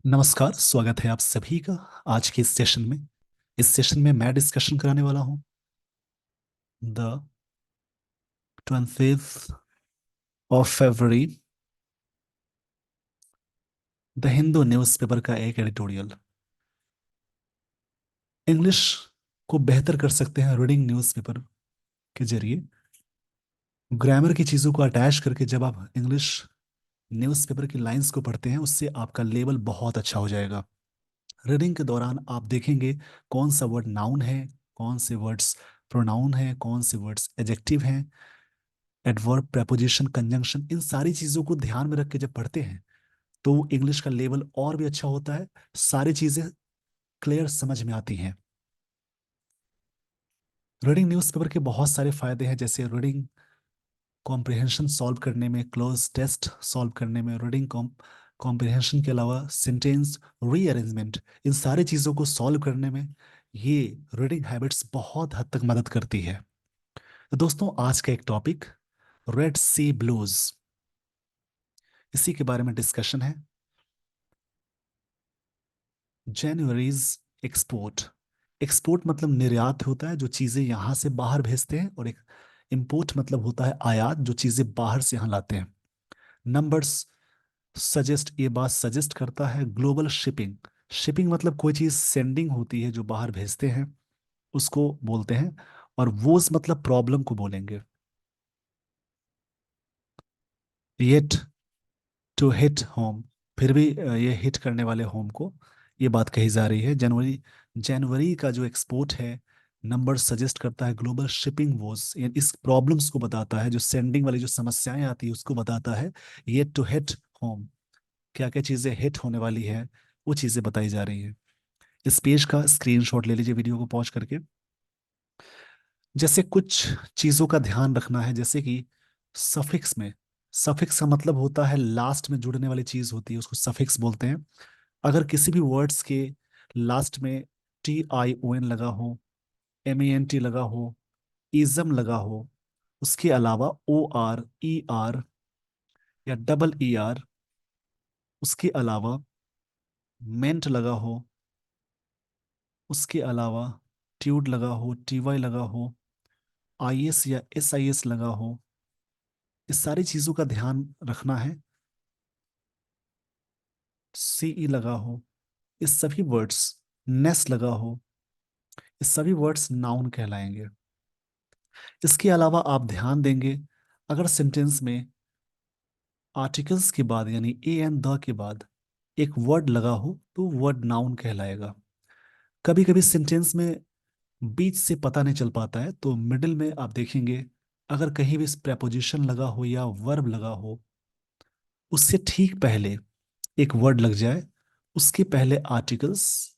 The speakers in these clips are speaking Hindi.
नमस्कार, स्वागत है आप सभी का आज के इस सेशन में। इस सेशन में मैं डिस्कशन कराने वाला हूँ the 20th of February the Hindu newspaper का एक एडिटोरियल। इंग्लिश को बेहतर कर सकते हैं रीडिंग न्यूज़पेपर के जरिए। ग्रामर की चीज़ों को अटैच करके जब आप इंग्लिश न्यूज़पेपर की लाइंस को पढ़ते हैं उससे आपका लेवल बहुत अच्छा हो जाएगा। रीडिंग के दौरान आप देखेंगे कौन सा वर्ड नाउन है, कौन से वर्ड्स प्रोनाउन है, कौन से वर्ड्स एडजेक्टिव हैं, एडवर्ब, प्रेपोजिशन, कंजंक्शन, इन सारी चीजों को ध्यान में रख के जब पढ़ते हैं तो इंग्लिश का लेवल और भी अच्छा होता है। सारी चीजें क्लियर समझ में आती हैं। रीडिंग न्यूज़पेपर के बहुत सारे फायदे हैं, जैसे रीडिंग कॉम्प्रिहेंशन सॉल्व करने में, क्लोज टेस्ट सॉल्व करने में, रीडिंग कॉम्प्रिहेंशन के अलावा सेंटेंस रीअरेंजमेंट, इन सारी चीजों को सॉल्व करने में ये रीडिंग हैबिट्स बहुत हद तक मदद करती है। तो दोस्तों, आज का एक टॉपिक रेड सी ब्लूज, इसी के बारे में डिस्कशन है। Januarius export. एक्सपोर्ट मतलब निर्यात होता है, जो चीजें यहां से बाहर भेजते हैं, और एक इंपोर्ट मतलब होता है आयात, जो चीजें बाहर से यहां लाते हैं। नंबर्स सजेस्ट, ये बात सजेस्ट करता है ग्लोबल शिपिंग। शिपिंग मतलब कोई चीज सेंडिंग होती है जो बाहर भेजते हैं, उसको बोलते हैं। और वोज मतलब प्रॉब्लम को बोलेंगे। येट टू हिट होम, फिर भी ये हिट करने वाले होम को ये बात कही जा रही है। जनवरी, जनवरी का जो एक्सपोर्ट है, नंबर सजेस्ट करता है ग्लोबल शिपिंग वॉज, इस प्रॉब्लम्स को बताता है, जो सेंडिंग वाली जो समस्याएं आती है उसको बताता है। ये टू हिट होम, क्या क्या चीजें हिट होने वाली है, वो चीजें बताई जा रही है। इस पेज का स्क्रीनशॉट ले लीजिए वीडियो को पॉज करके। जैसे कुछ चीजों का ध्यान रखना है, जैसे कि सफिक्स में, सफिक्स का मतलब होता है लास्ट में जुड़ने वाली चीज होती है, उसको सफिक्स बोलते हैं। अगर किसी भी वर्ड्स के लास्ट में TION लगा हो, MENT लगा हो, इजम लगा हो, उसके अलावा OR, ER या EER, उसके अलावा मेंट लगा हो, उसके अलावा ट्यूड लगा हो, TY लगा हो, IS या SIS लगा हो, इस सारी चीजों का ध्यान रखना है। CE लगा हो, इस सभी वर्ड्स, नेस लगा हो, ये सभी वर्ड्स नाउन कहलाएंगे। इसके अलावा आप ध्यान देंगे, अगर सेंटेंस में आर्टिकल्स के बाद यानी ए एंड द के बाद एक वर्ड लगा हो तो वर्ड नाउन कहलाएगा। कभी कभी सेंटेंस में बीच से पता नहीं चल पाता है, तो मिडिल में आप देखेंगे अगर कहीं भी प्रेपोजिशन लगा हो या वर्ब लगा हो, उससे ठीक पहले एक वर्ड लग जाए, उसके पहले आर्टिकल्स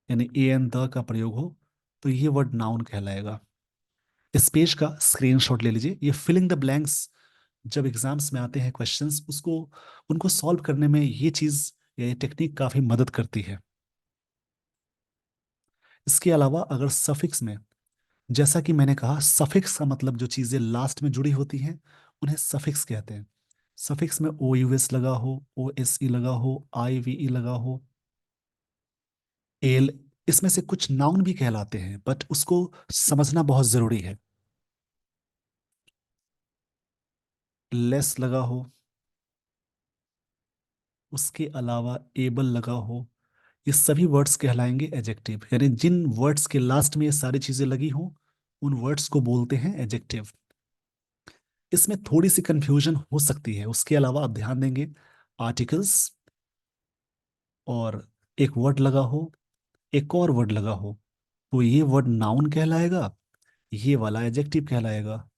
यानी ए एंड द का प्रयोग हो, तो ये वर्ड नाउन कहलाएगा। इस पेज का स्क्रीनशॉट ले लीजिए। ये फिलिंग द ब्लैंक्स जब एग्जाम्स में आते हैं क्वेश्चंस, उसको उनको सॉल्व करने में ये चीज, ये टेक्निक काफी मदद करती है। इसके अलावा अगर सफिक्स में, जैसा कि मैंने कहा, सफिक्स का मतलब जो चीजें लास्ट में जुड़ी होती हैं उन्हें सफिक्स कहते हैं। सफिक्स में OUS लगा हो, OSE लगा हो, IVE लगा हो, एल, इसमें से कुछ नाउन भी कहलाते हैं, बट उसको समझना बहुत जरूरी है। लेस लगा हो, उसके अलावा एबल लगा हो, ये सभी वर्ड्स कहलाएंगे एडजेक्टिव, यानी जिन वर्ड्स के लास्ट में ये सारी चीजें लगी हों उन वर्ड्स को बोलते हैं एडजेक्टिव। इसमें थोड़ी सी कंफ्यूजन हो सकती है। उसके अलावा आप ध्यान देंगे, आर्टिकल्स और एक वर्ड लगा हो, एक और वर्ड लगा हो, तो ये वर्ड नाउन कहलाएगा, ये वाला एडजेक्टिव कहलाएगा।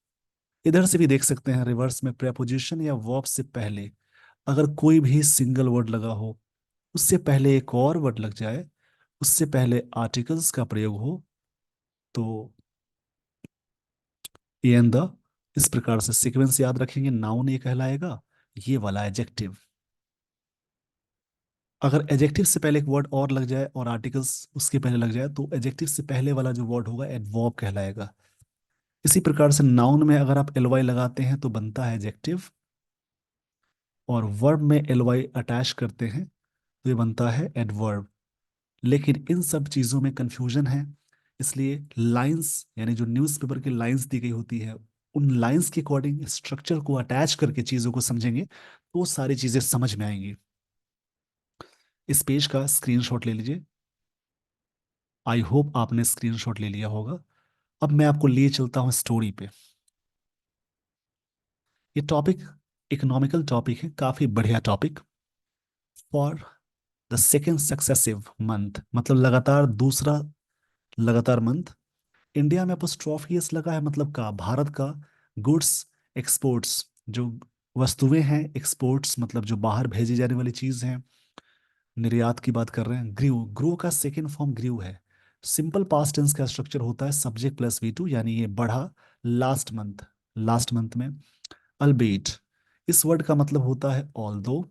इधर से भी देख सकते हैं, रिवर्स में प्रेपोजिशन या वर्ब से पहले अगर कोई भी सिंगल वर्ड लगा हो, उससे पहले एक और वर्ड लग जाए, उससे पहले आर्टिकल्स का प्रयोग हो, तो ए एंड द, इस प्रकार से सीक्वेंस याद रखेंगे, नाउन ये कहलाएगा, ये वाला एडजेक्टिव। अगर एडजेक्टिव से पहले एक वर्ड और लग जाए और आर्टिकल्स उसके पहले लग जाए, तो एडजेक्टिव से पहले वाला जो वर्ड होगा एडवर्ब कहलाएगा। इसी प्रकार से नाउन में अगर आप LY लगाते हैं तो बनता है एडजेक्टिव, और वर्ब में LY अटैच करते हैं तो ये बनता है एडवर्ब। लेकिन इन सब चीज़ों में कंफ्यूजन है, इसलिए लाइंस यानी जो न्यूज़पेपर की लाइंस दी गई होती है, उन लाइंस के अकॉर्डिंग स्ट्रक्चर को अटैच करके चीज़ों को समझेंगे तो वो सारी चीज़ें समझ में आएंगी। इस पेज का स्क्रीनशॉट ले लीजिए। आई होप आपने स्क्रीनशॉट ले लिया होगा। अब मैं आपको लिए चलता हूँ स्टोरी पे। ये टॉपिक इकोनॉमिकल टॉपिक है, काफ़ी बढ़िया topic. For the second successive month, मतलब लगातार दूसरा लगातार मंथ, इंडिया में अपोस्ट्रोफियस लगा है, मतलब का भारत का गुड्स एक्सपोर्ट्स, जो वस्तुएं हैं, एक्सपोर्ट्स मतलब जो बाहर भेजी जाने वाली चीज हैं, निर्यात की बात कर रहे हैं। ग्रीव, ग्रो का सेकेंड फॉर्म ग्रीव है। सिंपल पास्ट टेंस का स्ट्रक्चर होता है सब्जेक्ट प्लस वी टू, यानी ये बढ़ा लास्ट मंथ, लास्ट मंथ में। अल्बेट, इस वर्ड का मतलब होता है ऑल्दो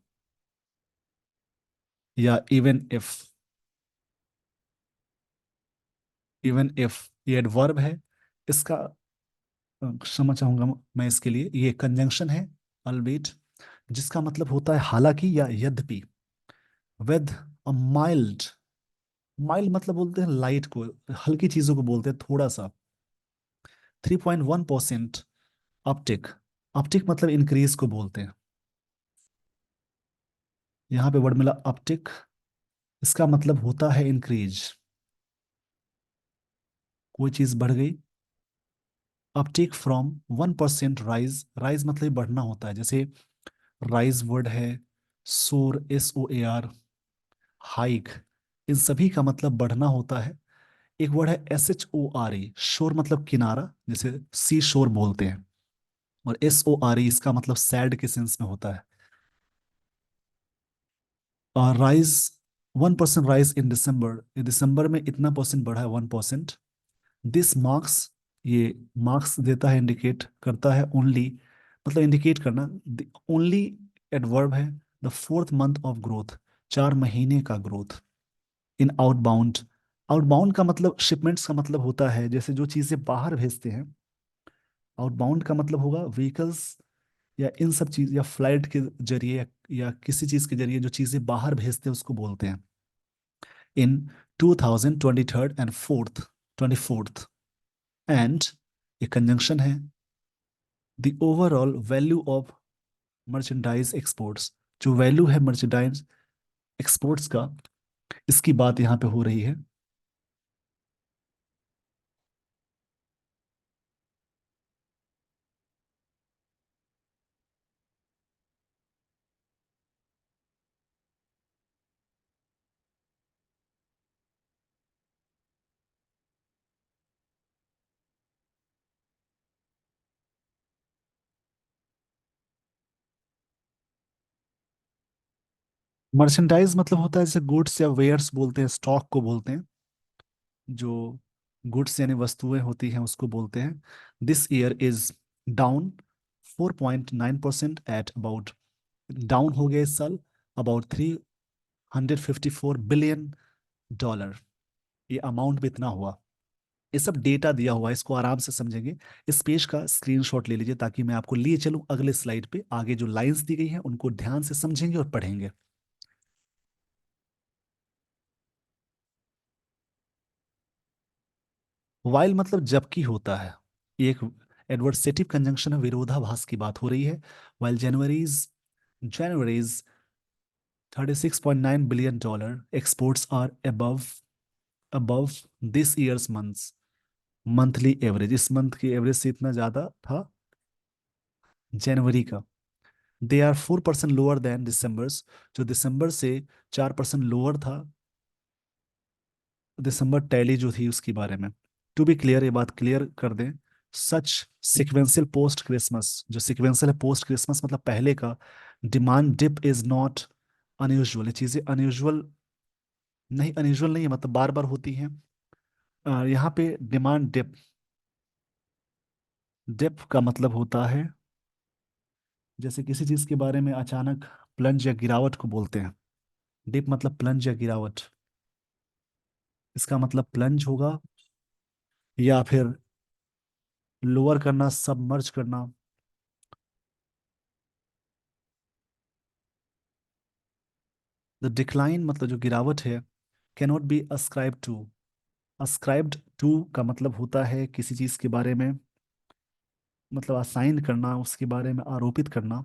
या इवन इफ। इवन इफ ये एडवर्ब है। इसका क्षमा चाहूंगा मैं इसके लिए, ये कंजंक्शन है अल्बेट, जिसका मतलब होता है हालांकि या यद्यपि। विद अ माइल्ड, माइल्ड मतलब बोलते हैं लाइट को, हल्की चीजों को बोलते हैं थोड़ा सा। 3.1% अपटिक, अपटिक मतलब इंक्रीज को बोलते हैं। यहाँ पे वर्ड मिला अपटिक, इसका मतलब होता है इंक्रीज, कोई चीज बढ़ गई। अपटिक फ्रॉम 1% राइज, राइज मतलब बढ़ना होता है, जैसे राइज वर्ड है, सोर SOAR, हाइक, इन सभी का मतलब बढ़ना होता है। एक वर्ड है SHORE, शोर मतलब किनारा, जैसे सी शोर बोलते हैं। और SORE इसका मतलब सैड के सेंस में होता है। और राइज, 1% राइज इन दिसंबर, दिसंबर में इतना परसेंट बढ़ा है 1%। दिस मार्क्स, ये मार्क्स देता है, इंडिकेट करता है ओनली, मतलब इंडिकेट करना, ओनली एडवर्ब है, the fourth month of growth, 4 महीने का ग्रोथ। इन आउटबाउंड, आउटबाउंड का मतलब शिपमेंट्स का मतलब होता है, जैसे जो चीजें बाहर भेजते हैं। आउटबाउंड का मतलब होगा व्हीकल्स या इन सब चीज, या फ्लाइट के जरिए, या किसी चीज के जरिए जो चीजें बाहर भेजते हैं उसको बोलते हैं। इन 2023 एंड फोर्थ, एंड ये कंजंक्शन है, the overall value of merchandise exports, जो वैल्यू है मर्चेंडाइज एक्सपोर्ट्स का, इसकी बात यहाँ पे हो रही है। मर्चेंडाइज मतलब होता है, जैसे गुड्स या वेयर्स बोलते हैं, स्टॉक को बोलते हैं। जो गुड्स यानी वस्तुएं होती हैं उसको बोलते हैं। This year is down 4.9% at about, down हो गया इस साल अबाउट $354 बिलियन, ये अमाउंट भी इतना हुआ। ये सब डेटा दिया हुआ है, इसको आराम से समझेंगे। इस पेज का स्क्रीनशॉट ले लीजिए ताकि मैं आपको लिए चलूं अगले स्लाइड पे, आगे जो लाइंस दी गई हैं उनको ध्यान से समझेंगे और पढ़ेंगे। वाइल मतलब जबकि होता है, ये एक एडवर्सेटिव कंजंक्शन है, विरोधाभास की बात हो रही है। While January's $36.9 billion exports are above this year's months, monthly average, इस मंथ की एवरेज से इतना ज्यादा था जनवरी का। They are 4% lower than December's, जो दिसंबर से 4% लोअर था, दिसंबर टैली जो थी उसके बारे में। टू बी क्लियर, ये बात क्लियर कर दें, सच सिक्वेंशियल पोस्ट क्रिसमस, जो सिक्वेंशियल है पोस्ट क्रिसमस मतलब पहले का, demand dip is not unusual, ये चीजें अनयूजुअल नहीं, अनयूजुअल नहीं है, मतलब बार बार होती हैं। यहाँ पे डिमांड डिप, डिप का मतलब होता है जैसे किसी चीज के बारे में अचानक प्लंज या गिरावट को बोलते हैं। डिप मतलब प्लंज या गिरावट, इसका मतलब प्लंज होगा, या फिर लोअर करना, सबमर्ज करना। द डिक्लाइन मतलब जो गिरावट है, cannot be ascribe to. Ascribed to का मतलब होता है किसी चीज के बारे में, मतलब असाइन करना, उसके बारे में आरोपित करना।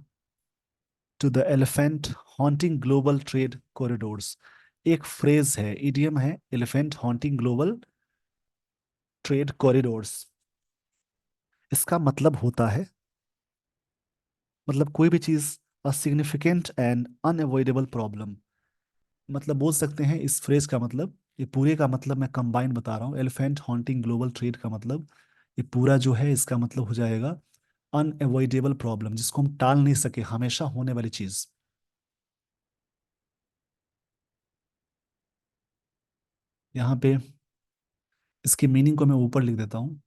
To the elephant haunting global trade corridors, एक फ्रेज है, इडियम है, elephant haunting global trade corridors. इसका मतलब होता है, मतलब कोई भी चीज, a significant and unavoidable problem. मतलब बोल सकते हैं इस फ्रेज का मतलब, ये पूरे का मतलब मैं कंबाइन बता रहा हूँ, एलिफेंट हॉन्टिंग ग्लोबल ट्रेड का मतलब, ये पूरा जो है इसका मतलब हो जाएगा अनअवॉइडेबल प्रॉब्लम, जिसको हम टाल नहीं सके, हमेशा होने वाली चीज। यहाँ पे इसकी मीनिंग को मैं ऊपर लिख देता हूँ,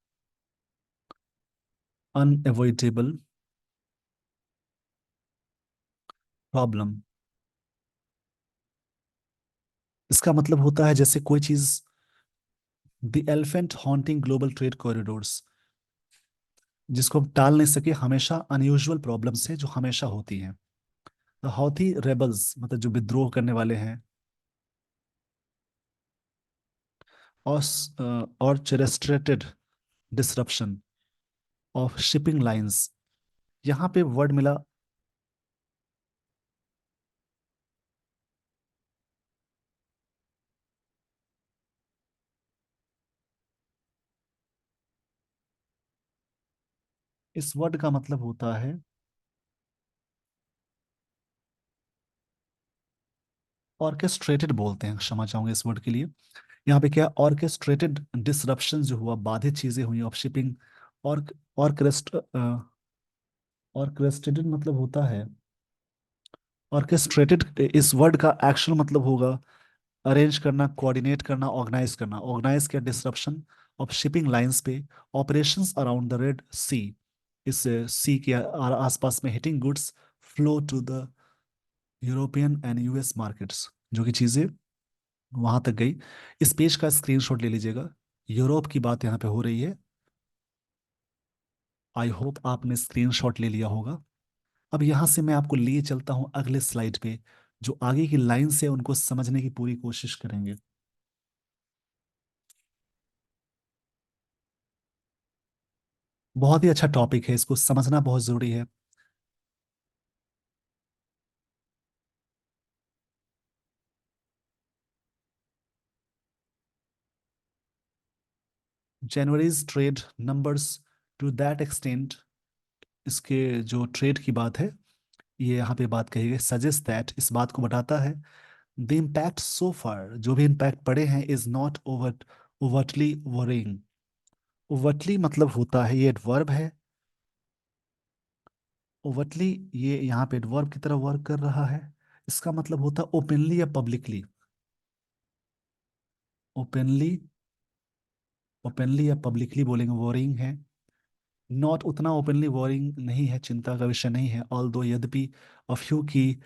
अनअवॉइडेबल प्रॉब्लम। इसका मतलब होता है जैसे कोई चीज, the elephant haunting global trade corridors, जिसको हम टाल नहीं सके, हमेशा अनयूजुअल प्रॉब्लम्स है जो हमेशा होती हैं। द हौथी रेबल्स मतलब जो विद्रोह करने वाले हैं, और ऑर्चेस्ट्रेटेड डिसरप्शन ऑफ शिपिंग लाइंस। यहाँ पे वर्ड मिला, इस वर्ड का मतलब होता है, ऑर्केस्ट्रेटेड बोलते हैं, क्षमा चाहूंगे इस वर्ड के लिए। यहाँ पे क्या, ऑर्केस्ट्रेटेड डिसरप्शन जो हुआ, बाधित चीजें हुई ऑफ शिपिंग। और ऑर्केस्ट्र ऑर्केस्ट्रेटेड मतलब होता है, ऑर्केस्ट्रेटेड इस वर्ड का एक्चुअल मतलब होगा अरेंज करना, कोऑर्डिनेट करना, ऑर्गेनाइज करना। ऑर्गेनाइज किया डिसरप्शन ऑफ शिपिंग लाइंस पे, operations around the Red Sea, इस सी के आसपास में, hitting goods flow to the European and US markets, जो कि चीजें वहां तक गई। इस पेज का स्क्रीनशॉट ले लीजिएगा, यूरोप की बात यहाँ पे हो रही है। आई होप आपने स्क्रीनशॉट ले लिया होगा। अब यहाँ से मैं आपको लिए चलता हूँ अगले स्लाइड पे, जो आगे की लाइन से उनको समझने की पूरी कोशिश करेंगे। बहुत ही अच्छा टॉपिक है, इसको समझना बहुत जरूरी है। January's trade numbers to that extent, इसके जो ट्रेड की बात है, ये यहाँ पे बात कही गई, सजेस्ट दैट, इस बात को बताता है, द इम्पैक्ट सो फार, जो भी इम्पैक्ट पड़े हैं, is not overtly worrying. Overtly मतलब होता है, ये एडवर्ब है, ओवरटली ये यहाँ पे एडवर्ब की तरह वर्क कर रहा है। इसका मतलब होता है ओपनली या पब्लिकली, ओपनली, ओपनली या पब्लिकली बोलेंगे, वॉरिंग है। नॉट उतना ओपनली वॉरिंग नहीं है, चिंता का विषय नहीं है, ऑल दो यद्यपि, अ फ्यू की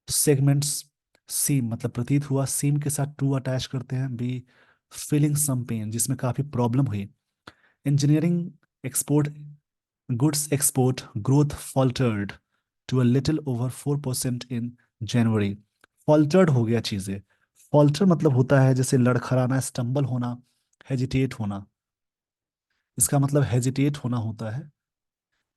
सेगमेंट्स सीम मतलब प्रतीत हुआ, सीम के साथ टू अटैच करते हैं, बी फीलिंग सम पेन, जिसमें काफी प्रॉब्लम हुई। Engineering export, goods export growth faltered to a little over 4% in January. Faltered हो गया चीजें। फॉल्टर मतलब होता है जैसे लड़खड़ाना, स्टम्बल होना, हेजिटेट होना। इसका मतलब हेजिटेट होना होता है।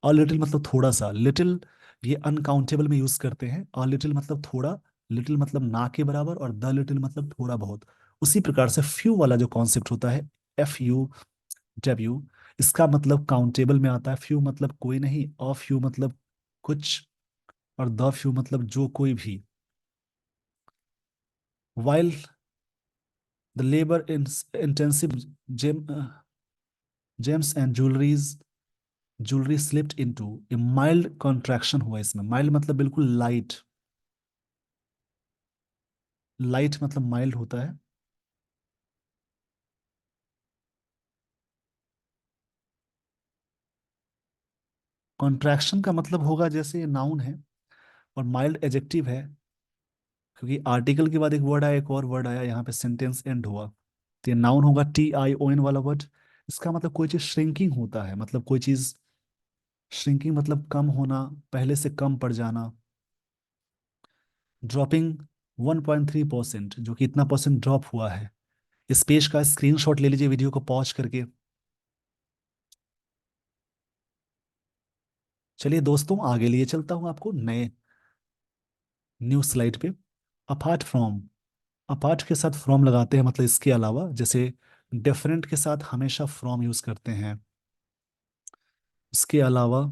और लिटिल मतलब थोड़ा सा, लिटिल ये अनकाउंटेबल में यूज करते हैं, और लिटिल मतलब थोड़ा, लिटिल मतलब ना के बराबर, और द लिटिल मतलब थोड़ा बहुत। उसी प्रकार से फ्यू वाला जो कॉन्सेप्ट होता है, FUW, इसका मतलब काउंटेबल में आता है। फ्यू मतलब कोई नहीं, और फ्यू मतलब कुछ, और द फ्यू मतलब जो कोई भी। While the labour intensive gem gems and jewellery slipped into a mild contraction हुआ इसमें। माइल्ड मतलब बिल्कुल लाइट, लाइट मतलब माइल्ड होता है। कॉन्ट्रैक्शन का मतलब होगा जैसे ये नाउन है, और माइल्ड एजेक्टिव है, क्योंकि आर्टिकल के बाद एक वर्ड आया, एक और वर्ड आया, यहाँ पे सेंटेंस एंड हुआ, तो ये नाउन होगा, TION वाला वर्ड। इसका मतलब कोई चीज श्रिंकिंग होता है, मतलब कोई चीज श्रिंकिंग मतलब कम होना, पहले से कम पड़ जाना। ड्रॉपिंग 1.3%, जो कि इतना परसेंट ड्रॉप हुआ है। इस पेज का स्क्रीनशॉट ले लीजिए वीडियो को पॉज करके। चलिए दोस्तों, आगे लिए चलता हूँ आपको नए न्यू स्लाइड पे। अपार्ट फ्रॉम, अपार्ट के साथ फ्रॉम लगाते हैं, मतलब इसके अलावा। जैसे डिफरेंट के साथ हमेशा फ्रॉम यूज करते हैं। इसके अलावा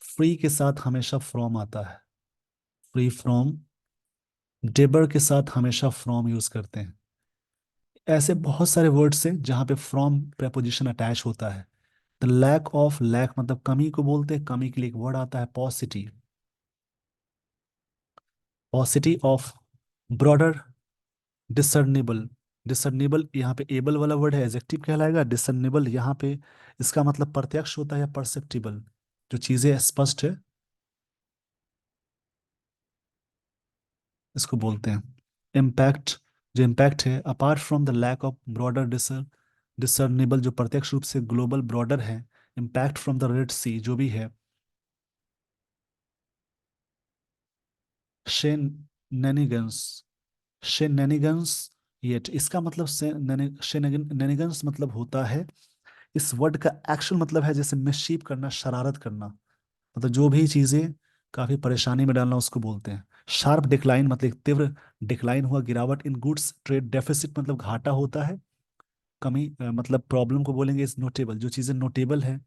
फ्री के साथ हमेशा फ्रॉम आता है। Free from. डेबर के साथ हमेशा फ्रॉम यूज करते हैं। ऐसे बहुत सारे वर्ड्स हैं जहाँ पे फ्रॉम preposition अटैच होता है। द लैक ऑफ, लैक मतलब कमी को बोलते हैं। कमी के लिए एक वर्ड आता है पॉसिटी। पॉसिटी ऑफ। ब्रॉडर। डिसर्नेबल। डिसर्नेबल यहाँ पे एबल वाला वर्ड है, एडजेक्टिव कहलाएगा। डिसर्नेबल यहाँ पे इसका मतलब प्रत्यक्ष होता है, परसेप्टिबल, जो चीजें स्पष्ट है, इसको बोलते हैं। इम्पैक्ट। जो इम्पैक्ट है, apart from the lack of broader discernible, जो प्रत्यक्ष रूप से ग्लोबल ब्रॉडर है। Impact from the Red Sea, जो भी है। शेन नेनिगन्स। शेनेनिगन्स। येट, इसका मतलब शेनेनिगन्स मतलब होता है, इस वर्ड का एक्चुअल मतलब है जैसे मिसशीप करना, शरारत करना। मतलब जो भी चीजें काफी परेशानी में डालना, उसको बोलते हैं। शार्प डिक्लाइन मतलब एक तीव्र डिक्लाइन हुआ, गिरावट। इन गुड्स ट्रेड डेफिसिट मतलब घाटा होता है, कमी। मतलब प्रॉब्लम को बोलेंगे इज नोटेबल, जो चीजें नोटेबल है।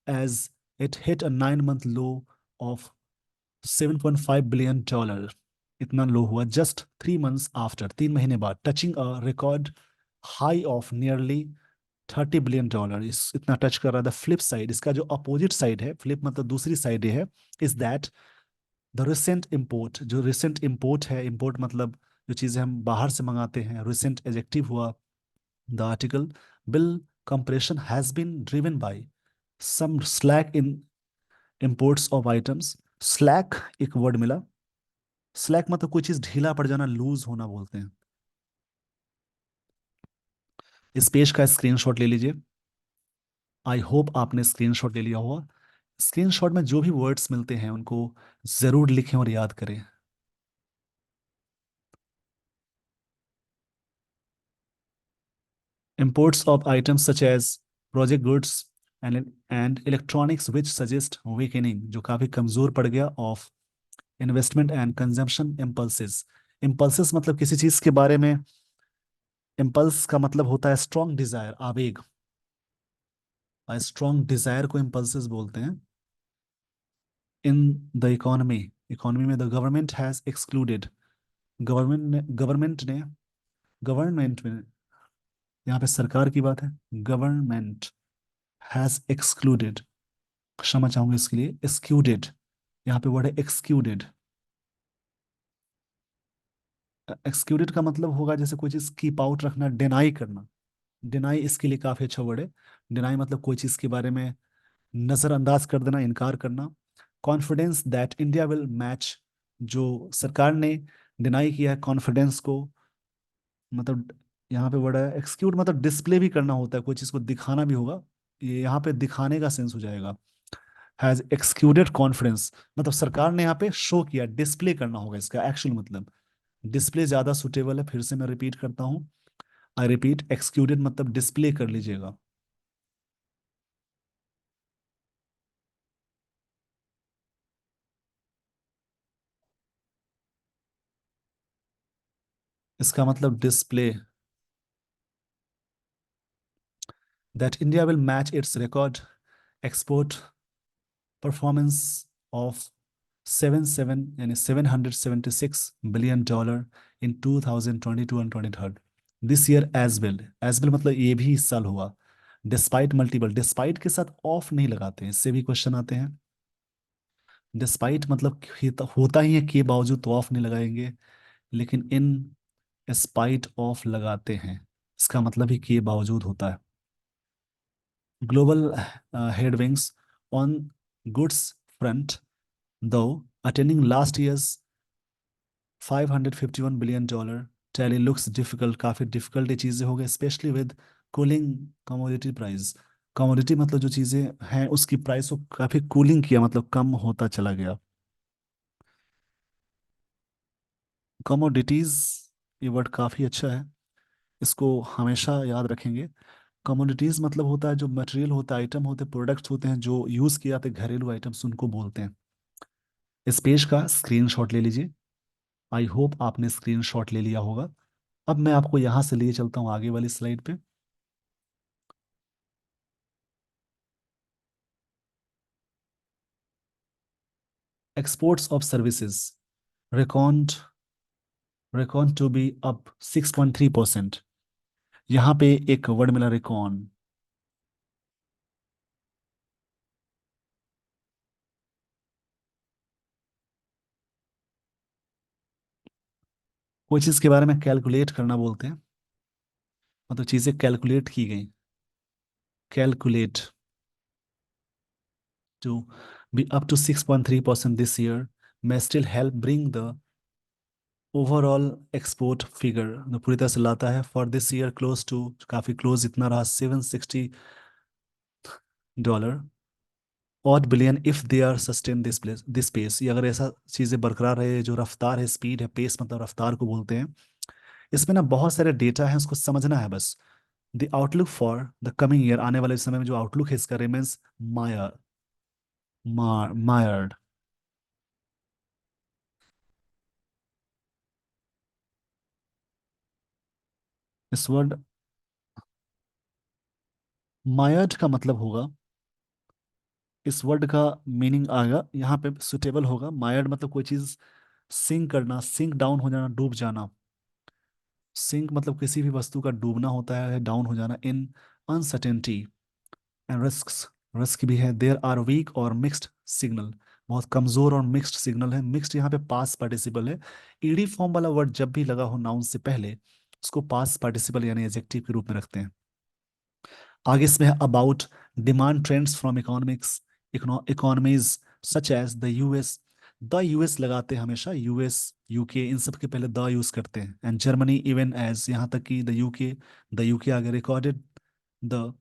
As it hit a 9 month low of $7.5 billion। इतना लो हुआ जस्ट 3 months आफ्टर, 3 महीने बाद। Touching a record high of nearly $30 billion। इस इतना टच कर रहा था। फ्लिप साइड, इसका जो अपोजिट साइड है, फ्लिप मतलब दूसरी साइड है, is that the recent import. जो रिसेंट इम्पोर्ट है, इम्पोर्ट मतलब जो चीजें हम बाहर से मंगाते हैं। रिसेंट एडजेक्टिव हुआ। The article bill compression has been driven by some slack in imports of items. Slack एक वर्ड मिला। स्लैक मतलब कोई चीज ढीला पड़ जाना, लूज होना बोलते हैं। इस पेज का स्क्रीनशॉट ले लीजिए। आई होप आपने स्क्रीनशॉट ले लिया होगा। स्क्रीनशॉट में जो भी वर्ड्स मिलते हैं उनको जरूर लिखें और याद करें। Imports of items such as project goods and electronics which suggest weakening, जो काफी कमजोर पड़ गया, of investment and consumption impulses। impulses मतलब किसी चीज के बारे में। impulse का मतलब होता है strong desire, आवेग। स्ट्रॉन्ग डिजायर को impulses बोलते हैं। इन द इकोनॉमी, इकोनॉमी में the government has excluded. Government में, यहाँ पे सरकार की बात है। गवर्नमेंट हैज एक्सक्लूडेड, क्षमा चाहूंगा इसके लिए, एक्सक्लूडेड। यहाँ पे वर्ड है एक्सक्लूडेड। एक्सक्लूडेड का मतलब होगा जैसे कोई चीज कीप आउट रखना, डिनाई करना। डिनाई इसके लिए काफी अच्छा वर्ड है। डिनाई मतलब कोई चीज के बारे में नजरअंदाज कर देना, इनकार करना। Confidence that India will match, जो सरकार ने डिनाई किया है कॉन्फिडेंस को। मतलब यहाँ पे वर्ड है एक्सक्यूट, मतलब डिस्प्ले भी करना होता है, कोई चीज को दिखाना भी होगा। ये यहाँ पे दिखाने का सेंस हो जाएगा। हैज एक्सक्यूडेड कॉन्फिडेंस मतलब सरकार ने यहाँ पे शो किया, डिस्प्ले करना होगा इसका एक्चुअल मतलब। डिस्प्ले ज्यादा सुटेबल है, फिर से मैं रिपीट करता हूँ। आई रिपीट, एक्सक्यूडेड मतलब डिस्प्ले कर लीजिएगा। इसका मतलब display. That India will match its record export performance of 77 यानी $776 billion in 2022 and 23। This year as well, as well मतलब ये भी इस साल हुआ। डिस्पाइट मल्टीपल, डिस्पाइट के साथ ऑफ नहीं लगाते हैं, इससे भी क्वेश्चन आते हैं। डिस्पाइट मतलब होता ही है के बावजूद, तो ऑफ नहीं लगाएंगे। लेकिन इन स्पाइट ऑफ लगाते हैं, इसका मतलब ही के बावजूद होता है। Global headwinds on goods front, though attending last year's $551 billion tally looks difficult। काफी डिफिकल्ट ये चीजें हो गई, specially with cooling commodity price. Commodity मतलब जो चीजें हैं उसकी प्राइस को काफी कूलिंग किया, मतलब कम होता चला गया। कमोडिटीज, ये वर्ड काफ़ी अच्छा है, इसको हमेशा याद रखेंगे। कमोडिटीज मतलब होता है जो मटेरियल होता है, आइटम होते हैं, प्रोडक्ट्स होते हैं जो यूज़ किए जाते हैं, घरेलू आइटम्स उनको बोलते हैं। इस पेज का स्क्रीनशॉट ले लीजिए। आई होप आपने स्क्रीनशॉट ले लिया होगा। अब मैं आपको यहाँ से लिए चलता हूँ आगे वाली स्लाइड पे। Exports of services, record record to be up 6.3%। यहाँ पे एक वर्ड मिला, रिकॉर्ड। कोई चीज़ के बारे में कैलकुलेट करना बोलते हैं, मतलब चीज़ें कैलकुलेट की गई। Calculate to be up to 6.3% this year may still help bring the overall export figure, जो पूरी तरह से लाता है, for this year close to, काफी क्लोज इतना रहा, $760 और billion, if they are sustain this pace. ये अगर ऐसा चीजें बरकरार रहे, जो रफ्तार है, स्पीड है, पेस मतलब रफ्तार को बोलते हैं। इसमें ना बहुत सारे डेटा है, उसको समझना है बस। The outlook for the coming year, आने वाले समय में जो आउटलुक है इसका, रिमेन्स मायर मायर्ड। इस वर्ड मायर्ड का मतलब होगा, इस वर्ड का मीनिंग आएगा यहाँ पे सुटेबल होगा। मायर्ड मतलब कोई चीज सिंक करना, सिंक डाउन हो जाना, डूब जाना। सिंक मतलब किसी भी वस्तु का डूबना होता है, डाउन हो जाना। इन अनसर्टेनिटी एंड रिस्क्स, रिस्क भी है। देयर आर वीक और मिक्स्ड सिग्नल, बहुत कमजोर और मिक्स्ड सिग्नल है। मिक्स्ड यहाँ पे पास पार्टिसिपल है। ईडी फॉर्म वाला वर्ड जब भी लगा हो नाउन से पहले, उसको पास पार्टिसिपल यानी एडजेक्टिव के रूप में रखते हैं। आगे इसमें है about demand trends from economics, economies such as the US. The US लगाते हैं हमेशा, यूएस, यूके, इन सब के पहले द यूज करते हैं। एंड जर्मनी इवन एज, यहाँ तक कि द यूके आगे recorded the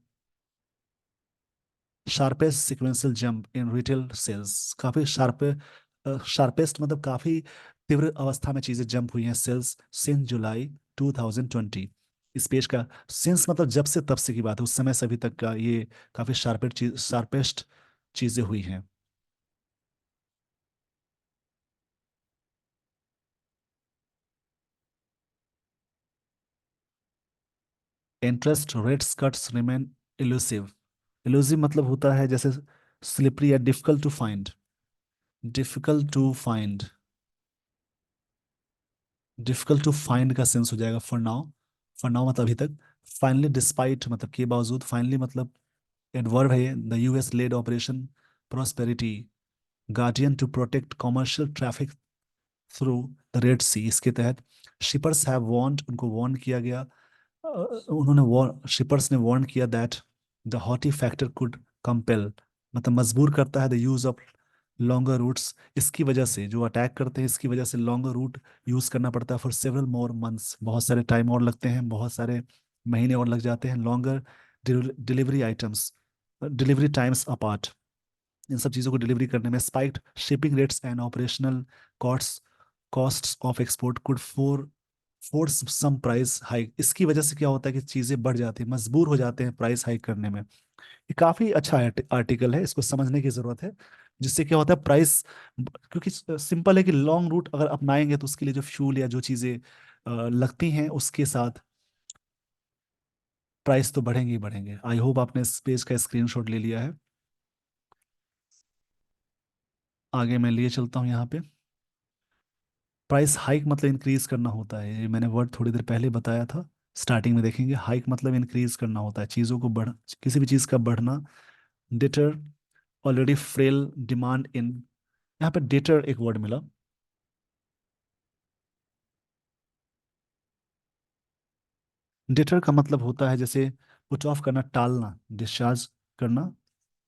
sharpest sequential jump in retail sales. काफी शार्पेस्ट मतलब काफी तीव्र अवस्था में चीजें जंप हुई हैं सेल्स सिंस जुलाई 2020। इस पेज का सिंस मतलब जब से तब से की बात है, उस समय से अभी तक का ये काफी शार्पेस्ट चीजें हुई हैं। Interest rates cuts remain elusive. Elusive मतलब होता है जैसे स्लिपरी या difficult to find. Difficult to find, difficult to find का सेंस हो जाएगा फॉर नाउ। फॉर नाउ मतलब अभी तक। फाइनली डिस्पाइट मतलब के बावजूद, फाइनली मतलब एडवर्ब है। The US led operation Prosperity Guardian to protect commercial traffic through the Red Sea, इसके तहत शिपर्स हैव वार्नड, उनको वार्न किया गया। उन्होंने शिपर्स ने वार्न किया that the Houthi factor could compel, मतलब मजबूर करता है, the use of longer routes, इसकी वजह से जो अटैक करते हैं इसकी वजह से लॉन्गर रूट यूज करना पड़ता है फॉर सेवरल मोर मंथ्स, बहुत सारे टाइम और लगते हैं, बहुत सारे महीने और लग जाते हैं। Longer delivery items, delivery times apart, इन सब चीज़ों को डिलीवरी करने में। Spiked shipping rates and operational costs costs of export could force some price hike, इसकी वजह से क्या होता है कि चीज़ें बढ़ जाती हैं, मजबूर हो जाते हैं प्राइस हाइक करने में। ये काफ़ी अच्छा आर्टिकल है, इसको समझने की ज़रूरत है। जिससे क्या होता है प्राइस, क्योंकि सिंपल है कि लॉन्ग रूट अगर अपनाएंगे तो उसके लिए जो फ्यूल या जो चीज़ें लगती हैं उसके साथ प्राइस तो बढ़ेंगे ही बढ़ेंगे। आई होप आपने इस पेज का स्क्रीनशॉट ले लिया है। आगे मैं लिए चलता हूँ यहाँ पे। प्राइस हाइक मतलब इंक्रीज करना होता है, ये मैंने वर्ड थोड़ी देर पहले बताया था। स्टार्टिंग में देखेंगे, हाइक मतलब इंक्रीज करना होता है, चीज़ों को बढ़, किसी भी चीज़ का बढ़ना। Deter already frail demand in, यहाँ पे डिटर एक वर्ड मिला। डिटर का मतलब होता है जैसे पुट ऑफ करना, टालना, डिस्चार्ज करना।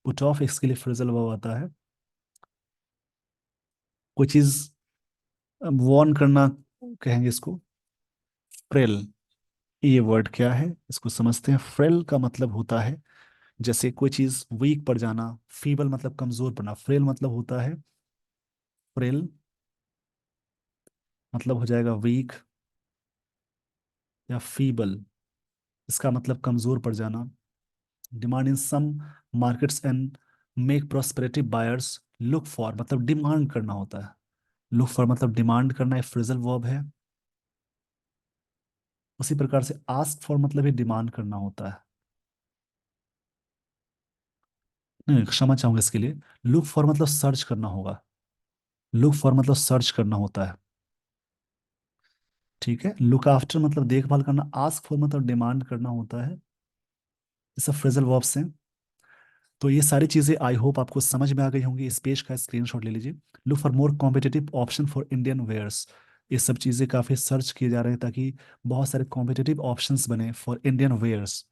पुट ऑफ इसके लिए फ्रेजल वर्ब आता है। कोई चीज़ वॉर्न करना कहेंगे इसको, फ्रेल। ये वर्ड क्या है इसको समझते हैं। फ्रेल का मतलब होता है जैसे कोई चीज वीक पड़ जाना, फीबल मतलब कमजोर पड़ना, फ्रेल मतलब होता है फ्रेल मतलब हो जाएगा वीक या फीबल, इसका मतलब कमजोर पड़ जाना। Demand in some markets and make prosperity buyers look for, मतलब डिमांड करना होता है। लुक फॉर मतलब डिमांड करना, एक फ्रेजल वर्ब है। उसी प्रकार से आस्क फॉर मतलब ही डिमांड करना होता है। नहीं, क्षमा चाहूंगा इसके लिए। लुक फॉर मतलब सर्च करना होगा। लुक फॉर मतलब सर्च करना होता है। ठीक है, लुक आफ्टर मतलब देखभाल करना, आस्क फॉर मतलब डिमांड करना होता है। ये सब फ्रेजल वर्ब्स हैं। तो ये सारी चीजें आई होप आपको समझ में आ गई होंगी। इस पेज का स्क्रीनशॉट ले लीजिए। Look for more competitive option for Indian wares. ये सब चीजें काफी सर्च किए जा रहे हैं ताकि बहुत सारे कॉम्पिटिटिव ऑप्शंस बने फॉर इंडियन वेयर्स।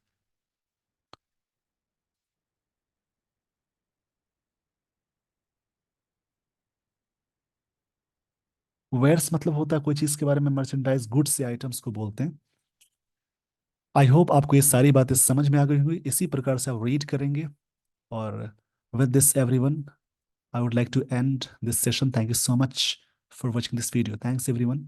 वेयर्स मतलब होता है कोई चीज के बारे में, मर्चेंडाइज गुड्स या आइटम्स को बोलते हैं। आई होप आपको ये सारी बातें समझ में आ गई होंगी। इसी प्रकार से आप रीड करेंगे। और with this everyone, I would like to end this session. Thank you so much for watching this video. Thanks, everyone.